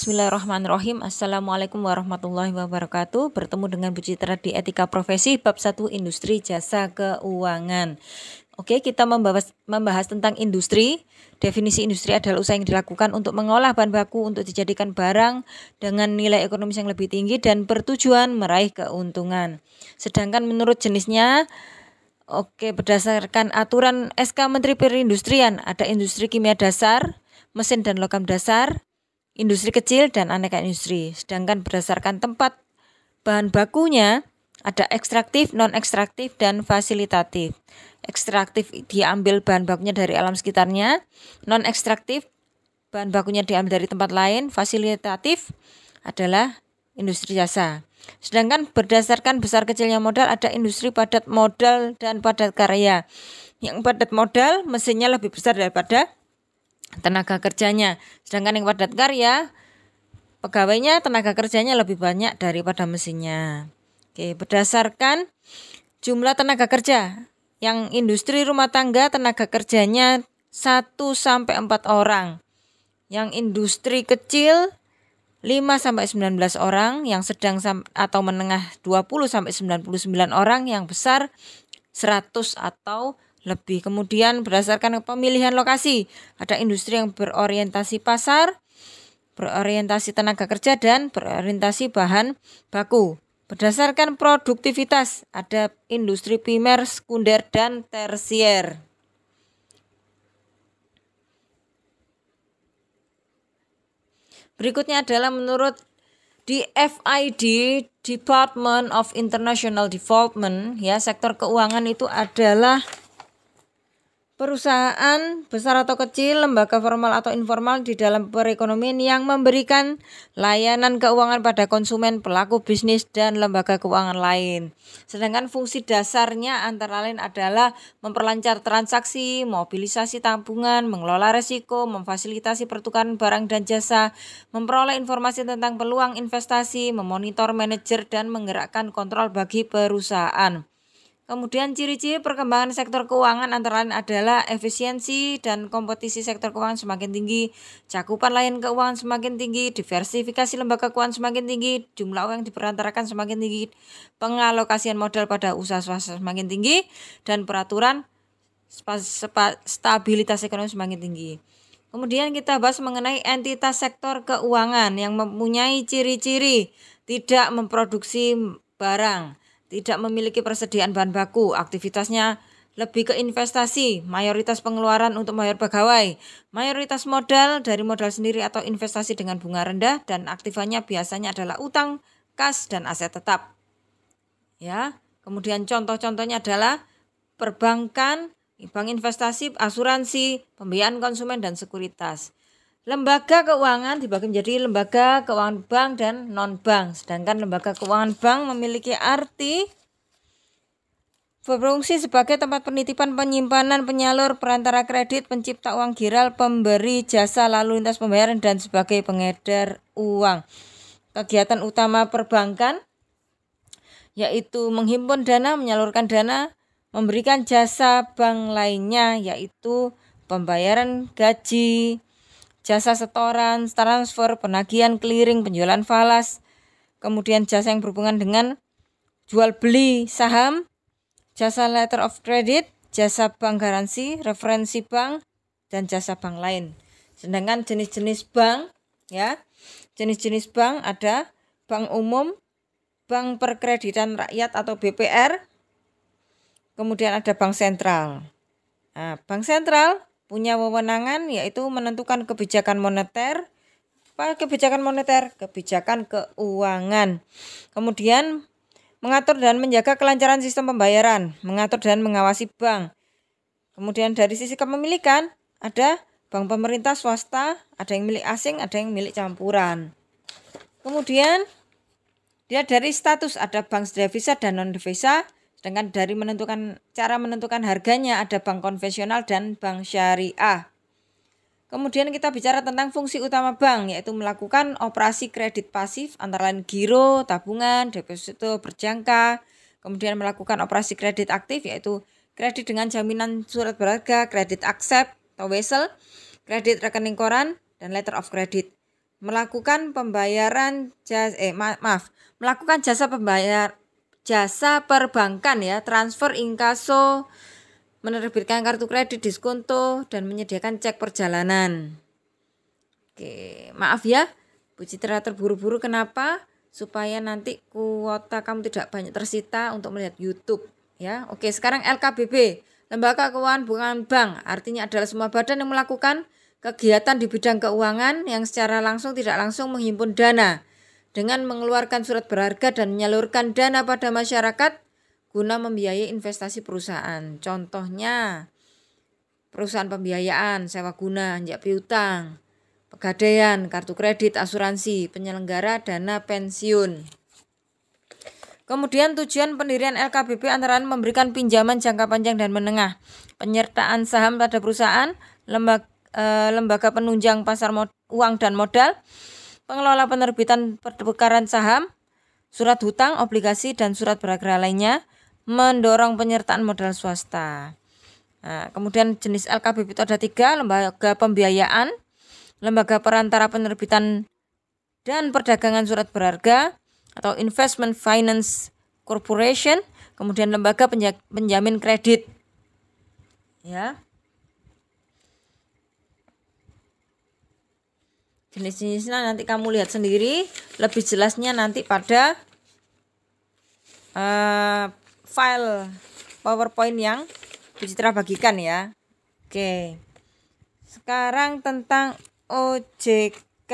Bismillahirrahmanirrahim. Assalamualaikum warahmatullahi wabarakatuh. Bertemu dengan Bu Citra di Etika Profesi bab 1 Industri Jasa Keuangan. Oke, kita membahas tentang industri. Definisi industri adalah usaha yang dilakukan untuk mengolah bahan baku untuk dijadikan barang dengan nilai ekonomis yang lebih tinggi dan bertujuan meraih keuntungan. Sedangkan menurut jenisnya, berdasarkan aturan SK Menteri Perindustrian, ada industri kimia dasar, mesin dan logam dasar, industri kecil dan aneka industri. Sedangkan berdasarkan tempat bahan bakunya ada ekstraktif, non-ekstraktif, dan fasilitatif. Ekstraktif diambil bahan bakunya dari alam sekitarnya, non-ekstraktif bahan bakunya diambil dari tempat lain, fasilitatif adalah industri jasa. Sedangkan berdasarkan besar kecilnya modal ada industri padat modal dan padat karya. Yang padat modal mesinnya lebih besar daripada tenaga kerjanya, sedangkan yang padat karya pegawainya tenaga kerjanya lebih banyak daripada mesinnya. Berdasarkan jumlah tenaga kerja, yang industri rumah tangga tenaga kerjanya 1-4 orang, yang industri kecil 5-19 orang, yang sedang atau menengah 20-99 orang, yang besar 100 atau lebih. Kemudian berdasarkan pemilihan lokasi, ada industri yang berorientasi pasar, berorientasi tenaga kerja, dan berorientasi bahan baku. Berdasarkan produktivitas, ada industri primer, sekunder, dan tersier. Berikutnya adalah menurut DFID, Department of International Development, sektor keuangan itu adalah perusahaan besar atau kecil, lembaga formal atau informal di dalam perekonomian yang memberikan layanan keuangan pada konsumen, pelaku bisnis, dan lembaga keuangan lain. Sedangkan fungsi dasarnya antara lain adalah memperlancar transaksi, mobilisasi tabungan, mengelola risiko, memfasilitasi pertukaran barang dan jasa, memperoleh informasi tentang peluang investasi, memonitor manajer, dan menggerakkan kontrol bagi perusahaan. Kemudian ciri-ciri perkembangan sektor keuangan antara lain adalah efisiensi dan kompetisi sektor keuangan semakin tinggi, cakupan layanan keuangan semakin tinggi, diversifikasi lembaga keuangan semakin tinggi, jumlah uang yang diperantarakan semakin tinggi, pengalokasian modal pada usaha swasta semakin tinggi, dan peraturan stabilitas ekonomi semakin tinggi. Kemudian kita bahas mengenai entitas sektor keuangan yang mempunyai ciri-ciri tidak memproduksi barang, tidak memiliki persediaan bahan baku, aktivitasnya lebih ke investasi, mayoritas pengeluaran untuk membayar pegawai, mayoritas modal dari modal sendiri atau investasi dengan bunga rendah, dan aktifanya biasanya adalah utang, kas, dan aset tetap. Kemudian contoh-contohnya adalah perbankan, bank investasi, asuransi, pembiayaan konsumen, dan sekuritas. Lembaga keuangan dibagi menjadi lembaga keuangan bank dan non-bank. Sedangkan lembaga keuangan bank memiliki arti berfungsi sebagai tempat penitipan, penyimpanan, penyalur, perantara kredit, pencipta uang giral, pemberi jasa lalu lintas pembayaran, dan sebagai pengedar uang. Kegiatan utama perbankan yaitu menghimpun dana, menyalurkan dana, memberikan jasa bank lainnya yaitu pembayaran gaji, jasa setoran, transfer, penagihan, clearing, penjualan falas, kemudian jasa yang berhubungan dengan jual beli saham, jasa letter of credit, jasa bank garansi, referensi bank, dan jasa bank lain. Sedangkan jenis-jenis bank, jenis-jenis bank ada bank umum, bank perkreditan rakyat atau BPR, kemudian ada bank sentral. Bank sentral punya wewenangan yaitu menentukan kebijakan moneter, kebijakan keuangan. Kemudian mengatur dan menjaga kelancaran sistem pembayaran, mengatur dan mengawasi bank. Kemudian dari sisi kepemilikan ada bank pemerintah, swasta, ada yang milik asing, ada yang milik campuran. Kemudian dia dari status ada bank devisa dan non devisa. Sedangkan dari cara menentukan harganya ada bank konvensional dan bank syariah. Kemudian kita bicara tentang fungsi utama bank yaitu melakukan operasi kredit pasif antara lain giro, tabungan, deposito berjangka. Kemudian melakukan operasi kredit aktif yaitu kredit dengan jaminan surat berharga, kredit accept atau wesel, kredit rekening koran, dan letter of credit. melakukan pembayaran melakukan jasa perbankan ya, transfer, inkaso, menerbitkan kartu kredit, diskonto, dan menyediakan cek perjalanan. Oke, maaf ya Bu Citra terburu-buru. Kenapa? Supaya nanti kuota kamu tidak banyak tersita untuk melihat YouTube ya. Oke, sekarang LKBB, Lembaga Keuangan Bukan Bank, artinya adalah semua badan yang melakukan kegiatan di bidang keuangan yang secara langsung tidak langsung menghimpun dana dengan mengeluarkan surat berharga dan menyalurkan dana pada masyarakat guna membiayai investasi perusahaan. Contohnya perusahaan pembiayaan, sewa guna, anjak piutang, pegadaian, kartu kredit, asuransi, penyelenggara dana pensiun. Kemudian tujuan pendirian LKBB antara lain memberikan pinjaman jangka panjang dan menengah, penyertaan saham pada perusahaan, lembaga penunjang pasar uang dan modal, pengelola penerbitan pertukaran saham, surat hutang, obligasi, dan surat berharga lainnya, mendorong penyertaan modal swasta. Nah, kemudian jenis LKBB itu ada 3, lembaga pembiayaan, lembaga perantara penerbitan dan perdagangan surat berharga atau Investment Finance Corporation, kemudian lembaga penjamin kredit. Ya. Jenis-jenisnya nanti kamu lihat sendiri, lebih jelasnya nanti pada file PowerPoint yang Bu Citra bagikan ya. Oke. Sekarang tentang OJK.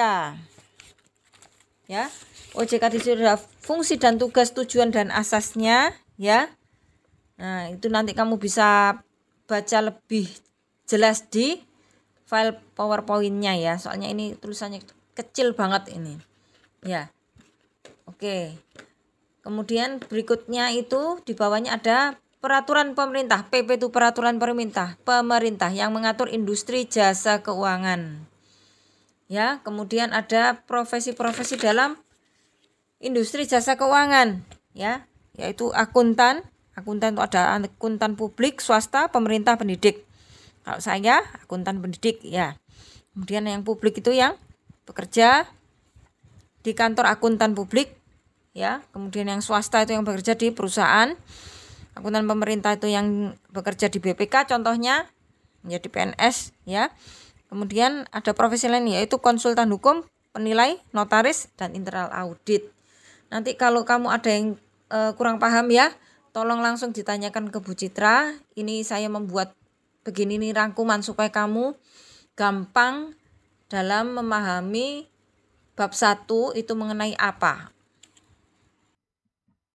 Ya. OJK di sini ada fungsi dan tugas, tujuan dan asasnya ya. Nah, itu nanti kamu bisa baca lebih jelas di file PowerPoint-nya ya. Soalnya ini tulisannya kecil banget ini. Ya. Oke. Kemudian berikutnya itu di bawahnya ada peraturan pemerintah. PP itu peraturan pemerintah yang mengatur industri jasa keuangan. Ya, kemudian ada profesi-profesi dalam industri jasa keuangan ya, yaitu akuntan. Akuntan itu ada akuntan publik, swasta, pemerintah, pendidik. Kalau saya akuntan pendidik ya. Kemudian yang publik itu yang bekerja di kantor akuntan publik ya. Kemudian yang swasta itu yang bekerja di perusahaan. Akuntan pemerintah itu yang bekerja di BPK contohnya, menjadi PNS ya. Kemudian ada profesi lain yaitu konsultan hukum, penilai, notaris, dan internal audit. Nanti kalau kamu ada yang kurang paham ya, tolong langsung ditanyakan ke Bu Citra. Ini saya membuat begini nih rangkuman supaya kamu gampang dalam memahami bab 1 itu mengenai apa.